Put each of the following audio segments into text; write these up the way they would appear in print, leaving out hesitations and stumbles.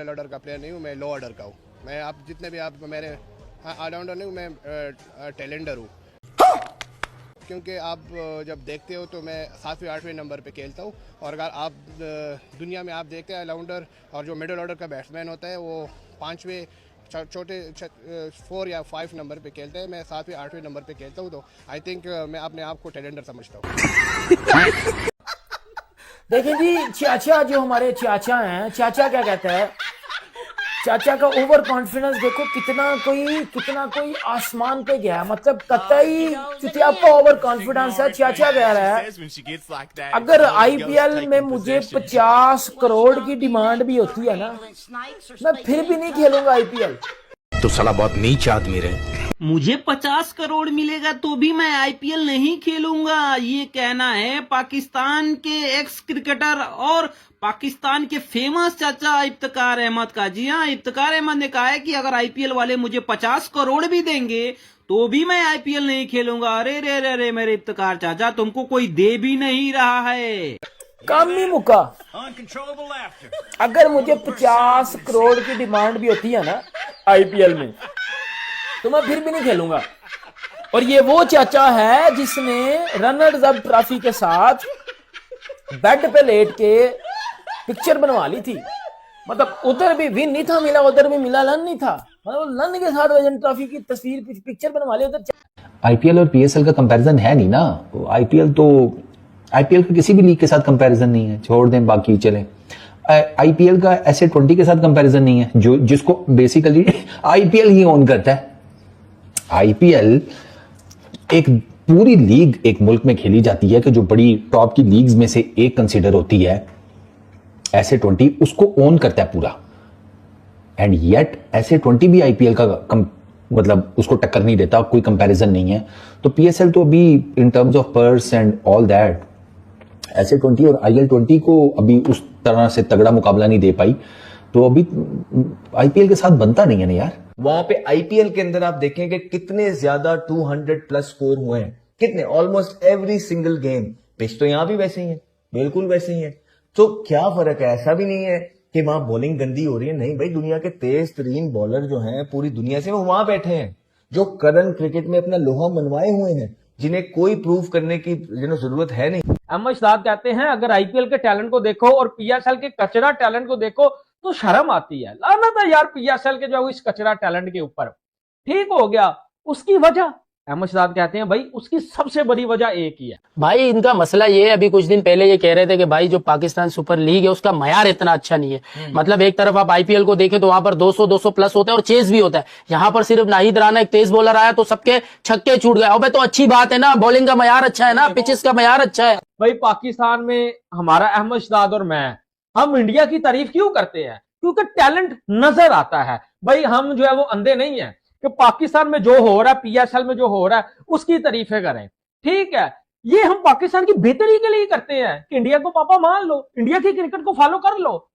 Order का player नहीं हूँ, मैं लो ऑर्डर का हूँ। मैं आप जितने भी आप मेरे ऑलराउंडर नहीं हूँ, मैं टैलेंडर हूँ। क्योंकि आप जब देखते हो तो मैं 7वें 8वें नंबर पे खेलता हूँ। और अगर आप दुनिया में आप देखते हैं ऑलराउंडर और जो मिडिल ऑर्डर का बैट्समैन होता है वो 5वें छोटे 4 या 5 नंबर पे खेलते हैं। मैं 7वें 8वें नंबर पे खेलता हूँ, तो आई थिंक मैं अपने आप को टैलेंटर समझता हूँ। देखें जी, चाचा जो हमारे चाचा हैं, चाचा क्या कहता है, चाचा का ओवर कॉन्फिडेंस देखो कितना कोई आसमान पे गया, मतलब कतई चुतिया का ओवर कॉन्फिडेंस है। चाचा कह रहा है अगर आईपीएल में मुझे 50 करोड़ की डिमांड भी होती है ना, मैं फिर भी नहीं खेलूंगा आईपीएल। तो साला बहुत नीच आदमी रहे। मुझे 50 करोड़ मिलेगा तो भी मैं आईपीएल नहीं खेलूंगा, ये कहना है पाकिस्तान के एक्स क्रिकेटर और पाकिस्तान के फेमस चाचा इफ्तिकार अहमद का। जी हाँ, इफ्तिकार अहमद ने कहा है कि अगर आईपीएल वाले मुझे 50 करोड़ भी देंगे तो भी मैं आईपीएल नहीं खेलूंगा। अरे रे रे रे मेरे इफ्तिकार चाचा, तुमको कोई दे भी नहीं रहा है। काम ही मुका। अगर मुझे 50 करोड़ की डिमांड भी होती है ना आईपीएल में, तो मैं फिर भी नहीं खेलूंगा। और ये वो चाचा है जिसने रनर्स अप ट्रॉफी के साथ बेड पे लेट के पिक्चर बनवा ली थी। मतलब उधर भी विन नहीं था मिला, उधर भी मिला लन नहीं था, मतलब लन के साथ रजत ट्रॉफी की तस्वीर पिक्चर बनवा ली उधर। आईपीएल और पीएसएल का कंपैरिजन है नहीं ना। आईपीएल का किसी भी लीग के साथ कंपैरिजन नहीं है, छोड़ दें बाकी चले। आईपीएल का SA20 के साथ कंपैरिजन नहीं है, जो जिसको बेसिकली आईपीएल ही ओन करता है। आईपीएल एक पूरी लीग एक मुल्क में खेली जाती है कि जो बड़ी टॉप की लीग्स में से एक कंसीडर होती है। SA20 उसको ओन करता है पूरा, एंड येट SA20 भी आईपीएल का मतलब उसको टक्कर नहीं देता, कोई कंपैरिजन नहीं है। तो पीएसएल तो अभी in terms of purse and all that SA20 और IL20 को अभी उस तरह से तगड़ा मुकाबला नहीं दे पाई, तो अभी आईपीएल के साथ बनता नहीं है ना यार। वहां पे आईपीएल के अंदर आप देखें कि कितने ज्यादा 200 प्लस स्कोर हुए हैं, कितने, almost every single game. Pitch तो यहां भी वैसे ही है, बिल्कुल वैसे ही है। तो क्या फर्क है? ऐसा भी नहीं है कि वहां बॉलिंग गंदी हो रही है, नहीं भाई, दुनिया के तेज तरीन बॉलर जो हैं पूरी दुनिया से वो वहां बैठे हैं, जो करंट क्रिकेट में अपना लोहा मनवाए हुए हैं, जिन्हें कोई प्रूव करने की जरूरत है नहीं। अहमद शहजाद कहते हैं अगर आईपीएल के टैलेंट को देखो और पीएसएल के कचरा टैलेंट को देखो तो शर्म आती है। लानत है यार पीएसएल के जो इस कचरा टैलेंट के ऊपर। ठीक हो गया, उसकी वजह अहमद शहजाद कहते हैं भाई उसकी सबसे बड़ी वजह एक ही है भाई। इनका मसला ये है, अभी कुछ दिन पहले ये कह रहे थे कि भाई जो पाकिस्तान सुपर लीग है उसका मयार इतना अच्छा नहीं है। मतलब एक तरफ आप आईपीएल को देखें तो वहां पर 200 प्लस होता है और चेस भी होता है। यहाँ पर सिर्फ नाहिद राणा एक तेज बॉलर आया तो सबके छक्के छूट गए। अबे तो अच्छी बात है ना, बॉलिंग का मयार अच्छा है ना, पिचेस का मयार अच्छा है। भाई पाकिस्तान में हमारा अहमद शहजाद और मैं, हम इंडिया की तारीफ क्यों करते हैं? क्योंकि टैलेंट नजर आता है भाई। हम जो है वो अंधे नहीं है कि पाकिस्तान में जो हो रहा है, पीएसएल में जो हो रहा है उसकी तारीफें करें। ठीक है, ये हम पाकिस्तान की बेहतरी के लिए करते हैं कि इंडिया को पापा मान लो, इंडिया की क्रिकेट को फॉलो कर लो,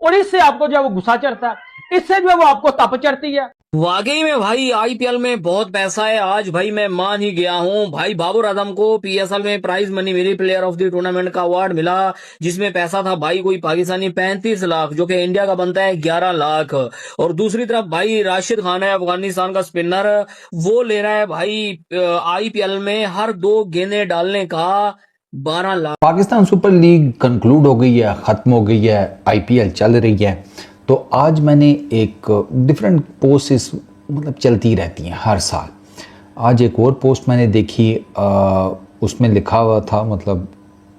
और इससे आपको जो है वो गुस्सा चढ़ता है, इससे जो है वो आपको तप चढ़ती है। वाकई में भाई आईपीएल में बहुत पैसा है। आज भाई मैं मान ही गया हूं भाई। बाबर आजम को पीएसएल में प्राइज मनी मेरी प्लेयर ऑफ द टूर्नामेंट का अवार्ड मिला, जिसमें पैसा था भाई कोई पाकिस्तानी 35 लाख, जो कि इंडिया का बनता है 11 लाख। और दूसरी तरफ भाई राशिद खान है अफगानिस्तान का स्पिनर, वो ले रहा है भाई आईपीएल में हर 2 गेंदें डालने का 12 lakh. Pakistan super league conclude हो गई है, खत्म हो गई है, आईपीएल चल रही है। तो आज मैंने एक डिफरेंट पोस्ट मतलब चलती रहती हैं हर साल। आज एक और पोस्ट मैंने देखी, उसमें लिखा हुआ था, मतलब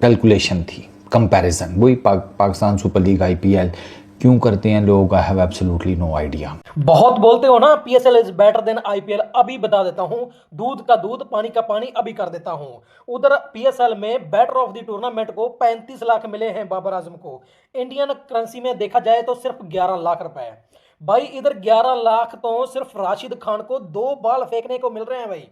कैलकुलेशन थी, कंपैरिजन, वही पाकिस्तान सुपर लीग आईपीएल क्यों करते हैं लोग, I have absolutely no idea. बहुत बोलते हो ना PSL is better than IPL, अभी बता देता हूं, दूध का दूध पानी का पानी अभी कर देता हूं। उधर पीएसएल में बैटर ऑफ द टूर्नामेंट को 35 लाख मिले हैं बाबर आजम को। इंडियन करेंसी में देखा जाए तो सिर्फ 11 लाख रुपए भाई। इधर 11 लाख तो सिर्फ राशिद खान को 2 बॉल फेंकने को मिल रहे हैं भाई।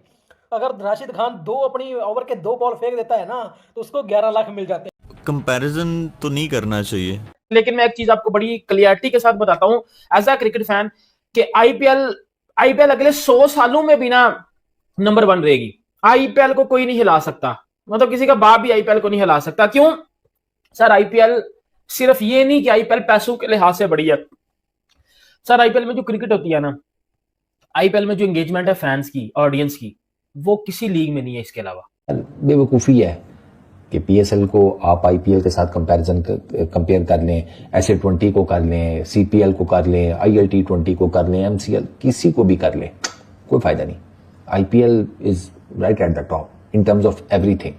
अगर राशिद खान अपनी ओवर के 2 बॉल फेंक देता है ना तो उसको 11 लाख मिल जाते हैं। कंपैरिजन तो नहीं करना चाहिए। लेकिन मैं एक चीज आपको बड़ी क्लियरिटी के साथ बताता हूं एज अ क्रिकेट फैन कि आईपीएल अगले 100 सालों में भी ना नंबर 1 रहेगी। आईपीएल को कोई नहीं हिला सकता, मतलब किसी का बाप भी आईपीएल को नहीं हिला सकता। क्यों सर? आईपीएल सिर्फ ये नहीं कि आईपीएल पैसों के लिहाज से बड़ी है, सर आईपीएल में जो क्रिकेट होती है ना, आईपीएल में जो एंगेजमेंट है फैंस की, ऑडियंस की, वो किसी लीग में नहीं है इसके अलावा। बेवकूफ़ी है कि पीएसएल को आप आईपीएल के साथ कंपेयर कर लें, SA20 को कर लें, सीपीएल को कर लें, ILT20 को कर लें, MCL किसी को भी कर लें, कोई फायदा नहीं। IPL is right at the top in terms of everything.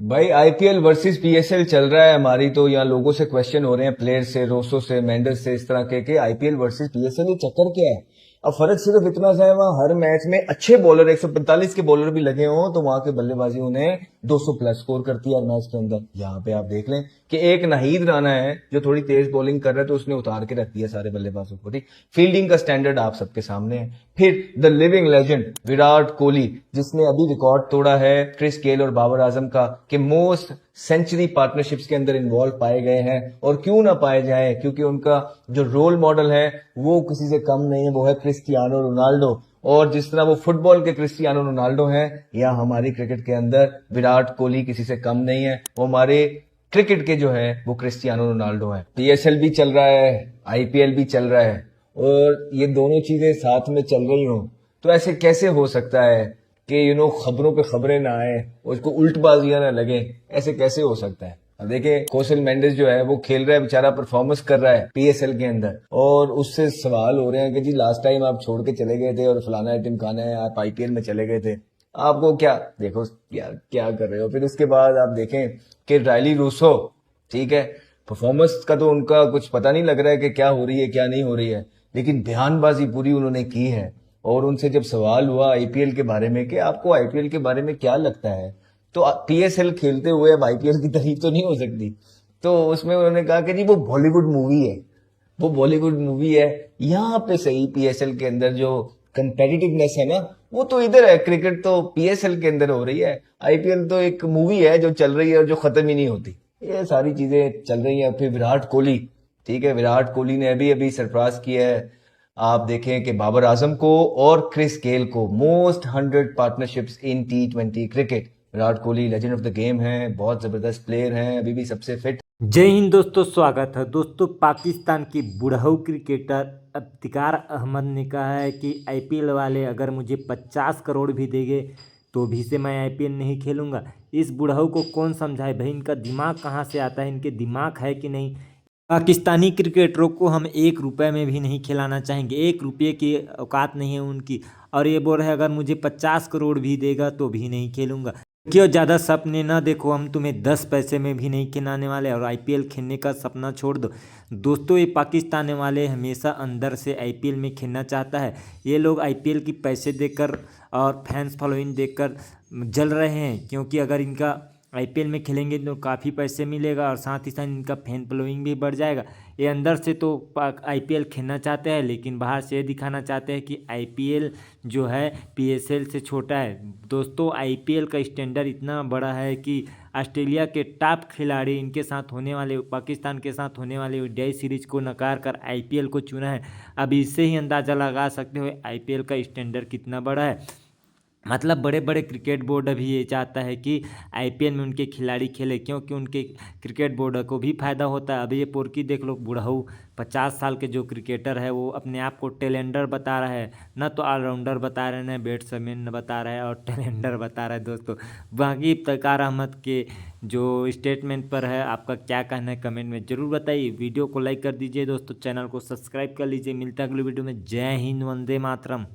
भाई आईपीएल वर्सेस पीएसएल चल रहा है हमारी, तो यहाँ लोगों से क्वेश्चन हो रहे हैं, प्लेयर से, रोसो से, मेंडस से, इस तरह के आईपीएल वर्सेस पीएसएल, ये चक्कर क्या है? अब फर्क सिर्फ इतना सा है, वहां हर मैच में अच्छे बॉलर 145 के बॉलर भी लगे हों तो वहां के बल्लेबाजी उन्हें 200 प्लस स्कोर करती है हर मैच के अंदर। यहाँ पे आप देख लें कि एक नाहिद राणा है जो थोड़ी तेज बॉलिंग कर रहा है तो उसने उतार के रख दिया सारे बल्लेबाजों को। ठीक, फील्डिंग का स्टैंडर्ड आप सबके सामने है। फिर the living legend Virat Kohli, जिसने अभी रिकॉर्ड तोड़ा है क्रिस गेल और बाबर आजम का कि मोस्ट सेंचुरी पार्टनरशिप्स के अंदर इन्वॉल्व पाए गए हैं। और क्यों ना पाए जाए, क्योंकि उनका जो रोल मॉडल है वो किसी से कम नहीं है, वो है क्रिस्टियानो रोनाल्डो। और जिस तरह वो फुटबॉल के क्रिस्टियानो रोनाल्डो हैं, या हमारी क्रिकेट के अंदर विराट कोहली किसी से कम नहीं है, वो हमारे क्रिकेट के जो है वो क्रिस्टियानो रोनाल्डो है। पीएसएल भी चल रहा है, आईपीएल भी चल रहा है, और ये दोनों चीजें साथ में चल रही हो तो ऐसे कैसे हो सकता है कि खबरों पे खबरें ना आए, उसको उल्टबाजियां ना लगे, ऐसे कैसे हो सकता है? अब देखिए कोसल मेंडिस जो है वो खेल रहा है बेचारा, परफॉर्मेंस कर रहा है पीएसएल के अंदर, और उससे सवाल हो रहे हैं कि जी लास्ट टाइम आप छोड़ के चले गए थे और फलाना है टिमकाना है, आप आईपीएल में चले गए थे, आपको क्या, देखो क्या कर रहे हो। फिर उसके बाद आप देखें कि रायली रूसो, ठीक है, परफॉर्मेंस का तो उनका कुछ पता नहीं लग रहा है कि क्या हो रही है क्या नहीं हो रही है, लेकिन बयानबाजी पूरी उन्होंने की है। और उनसे जब सवाल हुआ आईपीएल के बारे में कि आपको आईपीएल के बारे में क्या लगता है, तो पीएसएल खेलते हुए अब आईपीएल की तारीफ तो नहीं हो सकती, तो उसमें उन्होंने कहा कि जी वो बॉलीवुड मूवी है, वो बॉलीवुड मूवी है। यहाँ पे सही पीएसएल के अंदर जो कंपेटिटिवनेस है ना, वो तो इधर है, क्रिकेट तो पीएसएल के अंदर हो रही है, आईपीएल तो एक मूवी है जो चल रही है और जो खत्म ही नहीं होती। ये सारी चीजें चल रही हैं। फिर विराट कोहली, ठीक है, विराट कोहली ने अभी सरप्राइज किया है, आप देखें कि बाबर आजम को और क्रिस गेल को most 100 partnerships in T20 cricket. Virat Kohli legend of the game है, बहुत जबरदस्त प्लेयर हैं, अभी भी सबसे फिट। जय हिंद दोस्तों, स्वागत है दोस्तों। पाकिस्तान की बुढ़ऊ क्रिकेटर इफ्तिकार अहमद ने कहा है कि आईपीएल वाले अगर मुझे 50 करोड़ भी देंगे तो भी से मैं आईपीएल नहीं खेलूंगा। इस बुढ़ऊ को कौन समझाए भाई, इनका दिमाग कहाँ से आता है, इनके दिमाग है कि नहीं। पाकिस्तानी क्रिकेटरों को हम 1 रुपये में भी नहीं खिलाना चाहेंगे, 1 रुपये की औकात नहीं है उनकी, और ये बोल रहे हैं अगर मुझे 50 करोड़ भी देगा तो भी नहीं खेलूंगा। क्यों ज़्यादा सपने ना देखो, हम तुम्हें 10 पैसे में भी नहीं खिलाने वाले, और आईपीएल खेलने का सपना छोड़ दो। दोस्तों, ये पाकिस्तान वाले हमेशा अंदर से आईपीएल में खेलना चाहता है। ये लोग आईपीएल की पैसे देकर और फैंस फॉलोइंग देकर जल रहे हैं, क्योंकि अगर इनका आईपीएल में खेलेंगे तो काफ़ी पैसे मिलेगा और साथ ही साथ इनका फैन फॉलोइंग भी बढ़ जाएगा। ये अंदर से तो आईपीएल खेलना चाहते हैं, लेकिन बाहर से ये दिखाना चाहते हैं कि आईपीएल जो है पीएसएल से छोटा है। दोस्तों, आईपीएल का स्टैंडर्ड इतना बड़ा है कि ऑस्ट्रेलिया के टॉप खिलाड़ी इनके साथ होने वाले, पाकिस्तान के साथ होने वाले ओडीआई सीरीज को नकार कर आईपीएल को चुना है। अब इससे ही अंदाज़ा लगा सकते हो आईपीएल का स्टैंडर्ड कितना बड़ा है। मतलब बड़े बड़े क्रिकेट बोर्ड अभी ये चाहता है कि आईपीएल में उनके खिलाड़ी खेले, क्योंकि उनके क्रिकेट बोर्ड को भी फायदा होता है। अभी ये पोर्की देख लो, बुढ़ऊ 50 साल के जो क्रिकेटर है वो अपने आप को टैलेंडर बता रहा है, ना तो ऑलराउंडर बता रहे हैं, बैट्समैन बता रहा है और टैलेंडर बता रहा है। दोस्तों, बाकी इफ्तिकार अहमद के जो स्टेटमेंट पर है आपका क्या कहना है कमेंट में ज़रूर बताइए। वीडियो को लाइक कर दीजिए दोस्तों, चैनल को सब्सक्राइब कर लीजिए। मिलता है अगली वीडियो में। जय हिंद, वंदे मातरम।